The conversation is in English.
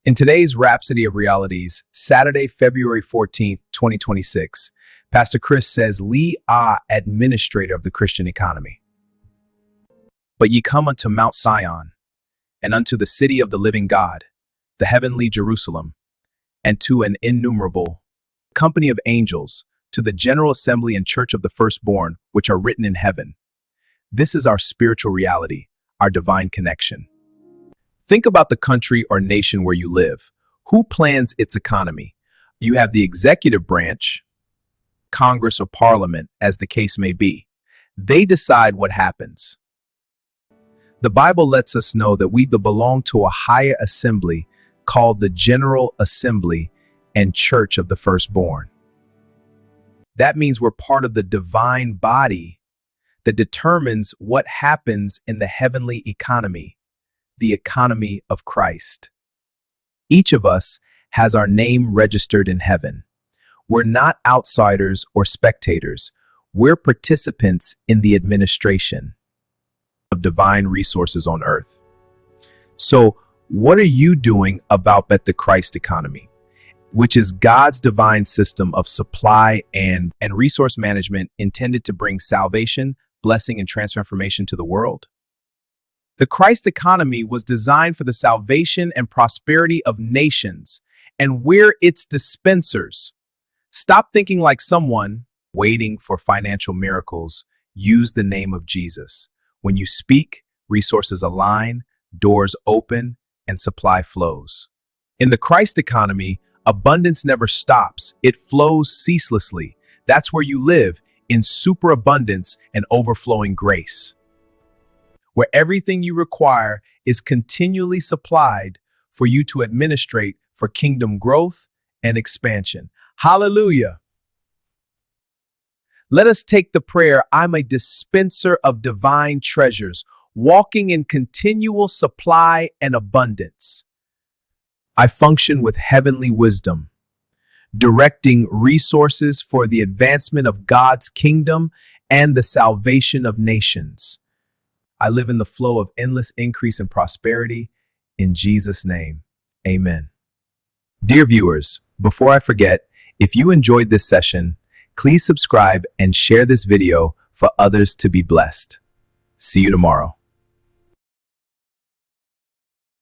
In today's Rhapsody of Realities, Saturday, February 14th, 2026, Pastor Chris says, 𝙃𝘼𝙋𝙎𝙊𝘔, administrator of the Christian economy. But ye come unto Mount Sion, and unto the city of the living God, the heavenly Jerusalem, and to an innumerable company of angels, to the general assembly and church of the firstborn, which are written in heaven. This is our spiritual reality, our divine connection. Think about the country or nation where you live. Who plans its economy? You have the executive branch, Congress or Parliament, as the case may be. They decide what happens. The Bible lets us know that we belong to a higher assembly called the General Assembly and Church of the Firstborn. That means we're part of the divine body that determines what happens in the heavenly economy, the economy of Christ. Each of us has our name registered in heaven. We're not outsiders or spectators. We're participants in the administration of divine resources on earth. So, what are you doing about the Christ economy, which is God's divine system of supply and resource management intended to bring salvation, blessing, and transformation to the world? The Christ economy was designed for the salvation and prosperity of nations, and we're its dispensers. Stop thinking like someone waiting for financial miracles. Use the name of Jesus. When you speak, resources align, doors open, and supply flows. In the Christ economy, abundance never stops. It flows ceaselessly. That's where you live, in superabundance and overflowing grace, where everything you require is continually supplied for you to administrate for kingdom growth and expansion. Hallelujah. Let us take the prayer, I'm a dispenser of divine treasures, walking in continual supply and abundance. I function with heavenly wisdom, directing resources for the advancement of God's kingdom and the salvation of nations. I live in the flow of endless increase and prosperity. In Jesus' name, amen. Dear viewers, before I forget, if you enjoyed this session, please subscribe and share this video for others to be blessed. See you tomorrow.